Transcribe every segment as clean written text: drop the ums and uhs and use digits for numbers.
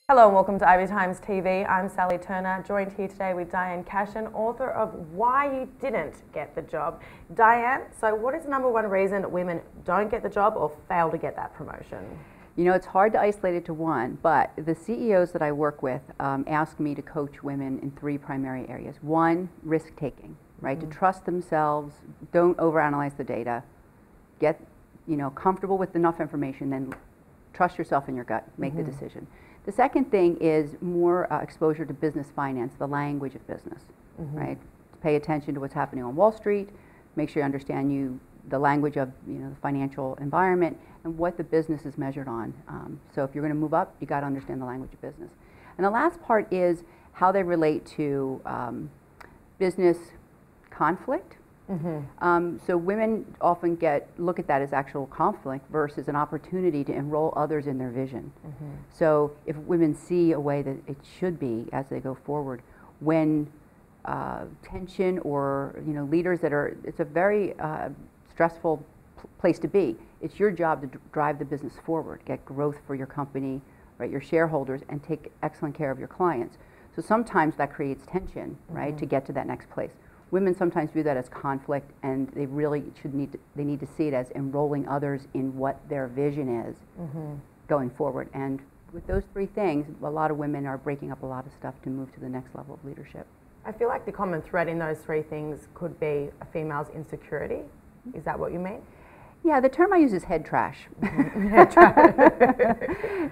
Hello and welcome to Ivy Times TV. I'm Sally Turner, joined here today with Diane Cashin, author of Why You Didn't Get the Job. Diane, so what is the number one reason women don't get the job or fail to get that promotion? You know, it's hard to isolate it to one, but the CEOs that I work with ask me to coach women in three primary areas. One, risk-taking, right? To trust themselves, don't overanalyze the data, get, comfortable with enough information, then trust yourself in your gut, make the decision. The second thing is more exposure to business finance, the language of business, right? Pay attention to what's happening on Wall Street, make sure you understand the language of the financial environment and what the business is measured on. So if you're going to move up, you got to understand the language of business. And the last part is how they relate to business conflict. So women often look at that as actual conflict versus an opportunity to enroll others in their vision. So if women see a way that it should be as they go forward, when tension or leaders it's a very stressful place to be. It's your job to drive the business forward, get growth for your company, right, your shareholders, and take excellent care of your clients. So sometimes that creates tension, right, to get to that next place. Women sometimes view that as conflict, and they really they need to see it as enrolling others in what their vision is going forward. And with those three things, a lot of women are breaking up a lot of stuff to move to the next level of leadership. I feel like the common thread in those three things could be a female's insecurity. Is that what you mean? Yeah, the term I use is head trash.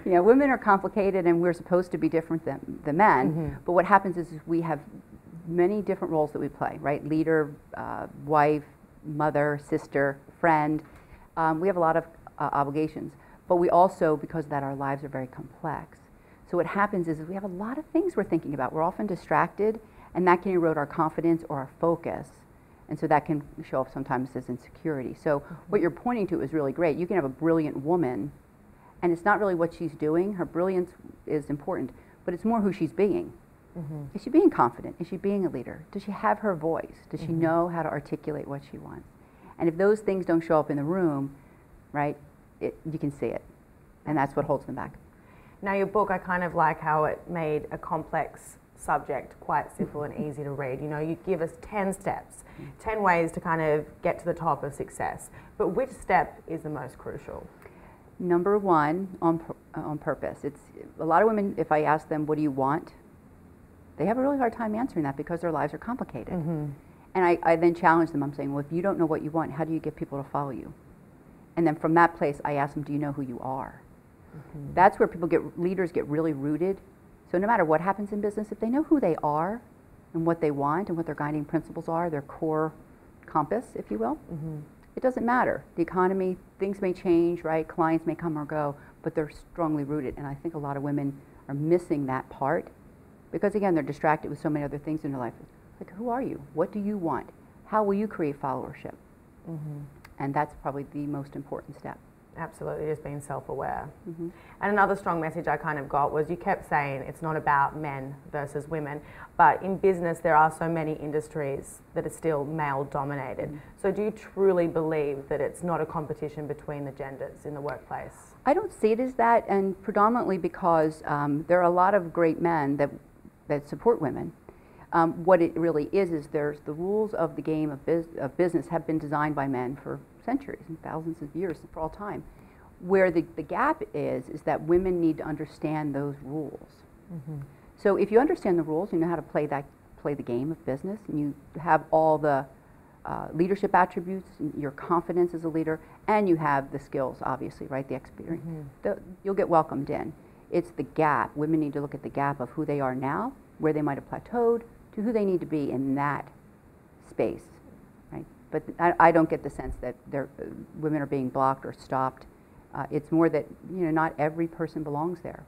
Women are complicated and we're supposed to be different than men, but what happens is we have many different roles that we play, right? Leader, wife, mother, sister, friend. We have a lot of obligations, but we also, because of that, our lives are very complex. So what happens is we have a lot of things we're thinking about. We're often distracted, and that can erode our confidence or our focus. And so that can show up sometimes as insecurity. So what you're pointing to is really great. You can have a brilliant woman, and it's not really what she's doing. Her brilliance is important, but it's more who she's being. Is she being confident? Is she being a leader? Does she have her voice? Does she know how to articulate what she wants? And if those things don't show up in the room, right, you can see it. And that's what holds them back. Now your book, I kind of like how it made a complex subject quite simple and easy to read. You give us 10 steps, 10 ways to kind of get to the top of success. But which step is the most crucial? Number one, on purpose. It's a lot of women, if I ask them, what do you want? They have a really hard time answering that because their lives are complicated. And I then challenge them. I'm saying, well, if you don't know what you want, how do you get people to follow you? And then from that place, I ask them, do you know who you are? That's where leaders get really rooted. So no matter what happens in business, if they know who they are and what they want and what their guiding principles are, their core compass, if you will, it doesn't matter. The economy, things may change, right? Clients may come or go, but they're strongly rooted. And I think a lot of women are missing that part because, again, they're distracted with so many other things in their life. Like, who are you? What do you want? How will you create followership? And that's probably the most important step. Absolutely, just being self-aware. And another strong message I kind of got was you kept saying it's not about men versus women, but in business there are so many industries that are still male-dominated. So do you truly believe that it's not a competition between the genders in the workplace? I don't see it as that, and predominantly because there are a lot of great men that support women. What it really is there's the rules of the game of business have been designed by men for centuries and thousands of years, for all time. Where the gap is that women need to understand those rules. So if you understand the rules, you know how to play the game of business, and you have all the leadership attributes, your confidence as a leader, and you have the skills, obviously, right, the experience, you'll get welcomed in. It's the gap. Women need to look at the gap of who they are now, where they might have plateaued, to who they need to be in that space, right? But I don't get the sense that women are being blocked or stopped. It's more that not every person belongs there.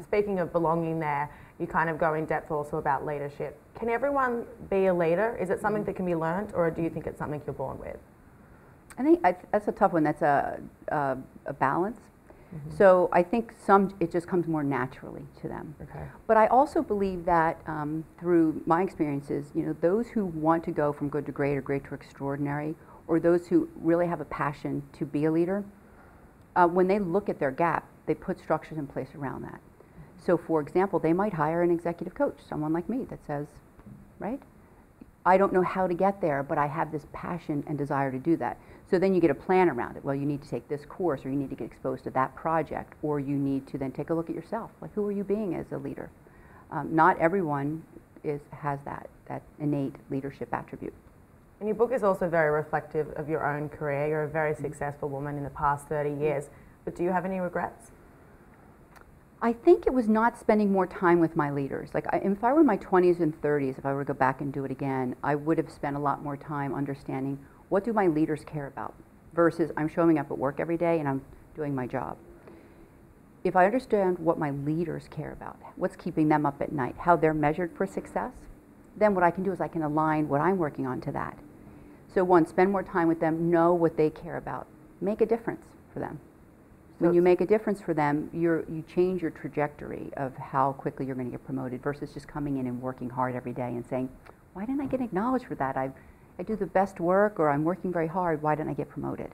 Speaking of belonging there, you kind of go in depth also about leadership. Can everyone be a leader? Is it something that can be learned, or do you think it's something you're born with? I think that's a tough one. That's a balance. So I think it just comes more naturally to them. But I also believe that through my experiences, those who want to go from good to great or great to extraordinary, or those who really have a passion to be a leader, when they look at their gap, they put structures in place around that. So for example, they might hire an executive coach, someone like me that says, right, I don't know how to get there, but I have this passion and desire to do that. So then you get a plan around it. Well, you need to take this course, or you need to get exposed to that project, or you need to then take a look at yourself. Like, who are you being as a leader? Not everyone has that innate leadership attribute. And your book is also very reflective of your own career. You're a very successful woman in the past 30 years, but do you have any regrets? I think it was not spending more time with my leaders. Like, if I were in my 20s and 30s, if I were to go back and do it again, I would have spent a lot more time understanding what do my leaders care about versus I'm showing up at work every day and I'm doing my job. If I understand what my leaders care about, what's keeping them up at night, how they're measured for success, then what I can do is I can align what I'm working on to that. So one, spend more time with them, know what they care about, make a difference for them. When you make a difference for them, you change your trajectory of how quickly you're going to get promoted versus just coming in and working hard every day and saying, why didn't I get acknowledged for that? I do the best work, or I'm working very hard, why didn't I get promoted?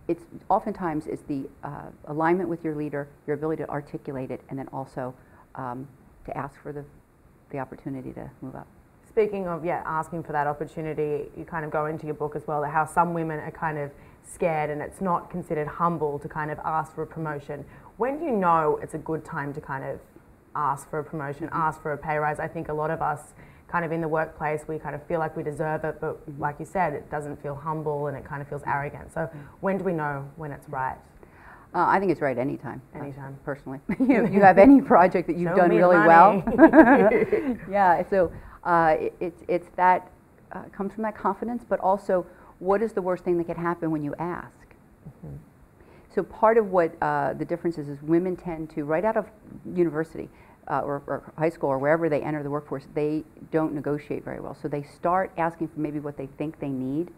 It's oftentimes it's the alignment with your leader, your ability to articulate it, and then also to ask for the opportunity to move up. Speaking of, asking for that opportunity, you kind of go into your book as well, how some women are kind of scared and it's not considered humble to kind of ask for a promotion. When do you know it's a good time to kind of ask for a promotion, ask for a pay rise? I think a lot of us kind of in the workplace, we kind of feel like we deserve it, but like you said, it doesn't feel humble and it kind of feels arrogant. So when do we know when it's right? I think it's right anytime. Anytime. Personally. You have any project that you've done really well. Yeah, so it's that, comes from that confidence, but also what is the worst thing that could happen when you ask? So part of what the difference is women tend to, right out of university or high school or wherever they enter the workforce, they don't negotiate very well. So they start asking for maybe what they think they need,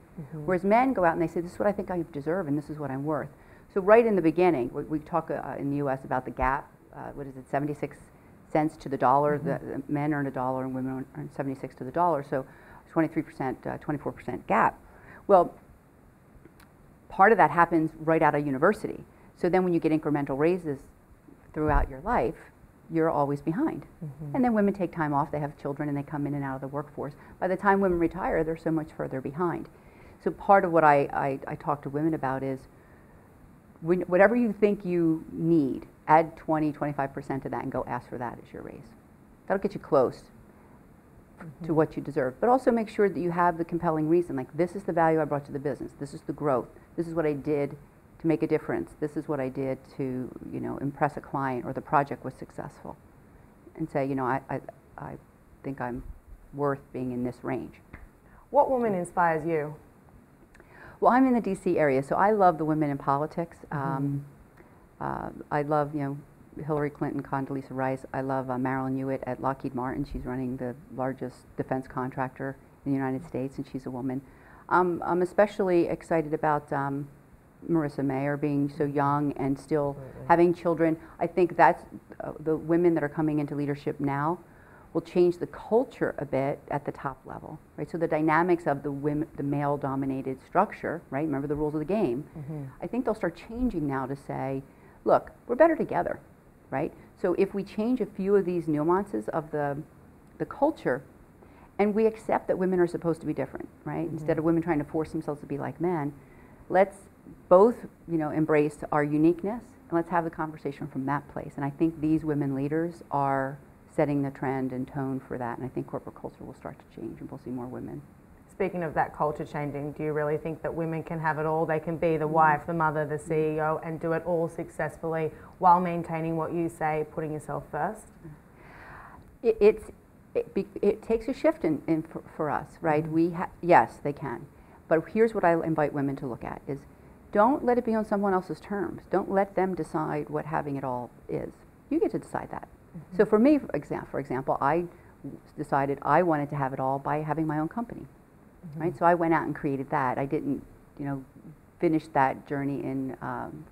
whereas men go out and they say, this is what I think I deserve and this is what I'm worth. So right in the beginning, we talk in the U.S. about the gap, what is it, 76 cents to the dollar. The men earn $1 and women earn 76 to the dollar, so 23%, 24% gap. Well, part of that happens right out of university. So then when you get incremental raises throughout your life, you're always behind. And then women take time off, they have children, and they come in and out of the workforce. By the time women retire, they're so much further behind. So part of what I talk to women about is, whatever you think you need, add 20, 25% to that and go ask for that as your raise. That'll get you close to what you deserve. But also make sure that you have the compelling reason, like, this is the value I brought to the business, this is the growth, this is what I did to make a difference, this is what I did to, impress a client, or the project was successful. And say, I think I'm worth being in this range. What woman inspires you? Well, I'm in the DC area, so I love the women in politics. I love, Hillary Clinton, Condoleezza Rice. I love Marilyn Hewitt at Lockheed Martin. She's running the largest defense contractor in the United States, and she's a woman. I'm especially excited about Marissa Mayer being so young and still having children. I think that's the women that are coming into leadership now will change the culture a bit at the top level, right? So the dynamics of the male-dominated structure, right? Remember the rules of the game. I think they'll start changing now to say, look, we're better together, right? So if we change a few of these nuances of the culture, and we accept that women are supposed to be different, right? Instead of women trying to force themselves to be like men, let's both, embrace our uniqueness, and let's have the conversation from that place. And I think these women leaders are setting the trend and tone for that, and I think corporate culture will start to change and we'll see more women. Speaking of that culture changing, do you really think that women can have it all? They can be the wife, the mother, the CEO, and do it all successfully while maintaining what you say, putting yourself first? It takes a shift for us, right? Yes, they can. But here's what I invite women to look at is, don't let it be on someone else's terms. Don't let them decide what having it all is. You get to decide that. So for me, for example, I decided I wanted to have it all by having my own company, right? So I went out and created that. I didn't, finish that journey in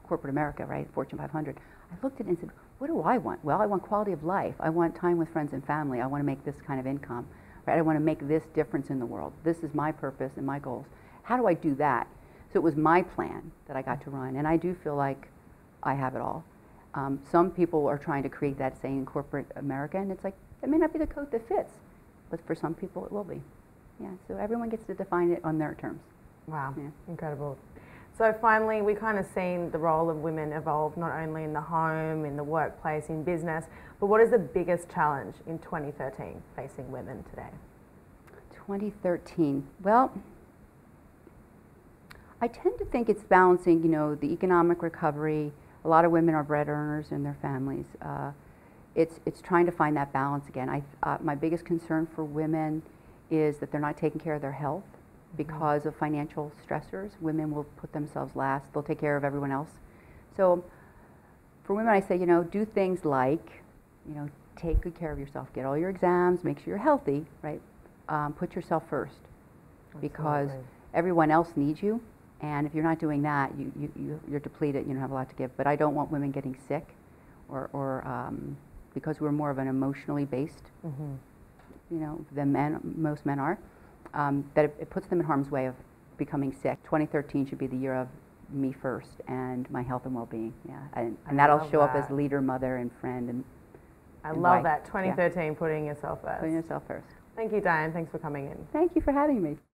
corporate America, right? Fortune 500. I looked at it and said, what do I want? Well, I want quality of life. I want time with friends and family. I want to make this kind of income, right? I want to make this difference in the world. This is my purpose and my goals. How do I do that? So it was my plan that I got to run, and I do feel like I have it all. Some people are trying to create that saying in corporate America, and it's like, it may not be the coat that fits, but for some people it will be. Yeah, so everyone gets to define it on their terms. Wow, Yeah. incredible. So finally, we kind of seen the role of women evolve not only in the home, in the workplace, in business, but what is the biggest challenge in 2013 facing women today? 2013, well, I tend to think it's balancing, the economic recovery. A lot of women are bread earners in their families. It's trying to find that balance again. My biggest concern for women is that they're not taking care of their health because of financial stressors. Women will put themselves last. They'll take care of everyone else. So for women, I say, do things like, take good care of yourself. Get all your exams. Make sure you're healthy, right? Put yourself first. Because everyone else needs you. And if you're not doing that, you're depleted. You don't have a lot to give. But I don't want women getting sick or because we're more of an emotionally based, than most men are, that it puts them in harm's way of becoming sick. 2013 should be the year of me first and my health and well-being. Yeah, and that'll show up as leader, mother, and friend. And I love that. 2013, putting yourself first. Putting yourself first. Thank you, Diane. Thanks for coming in. Thank you for having me.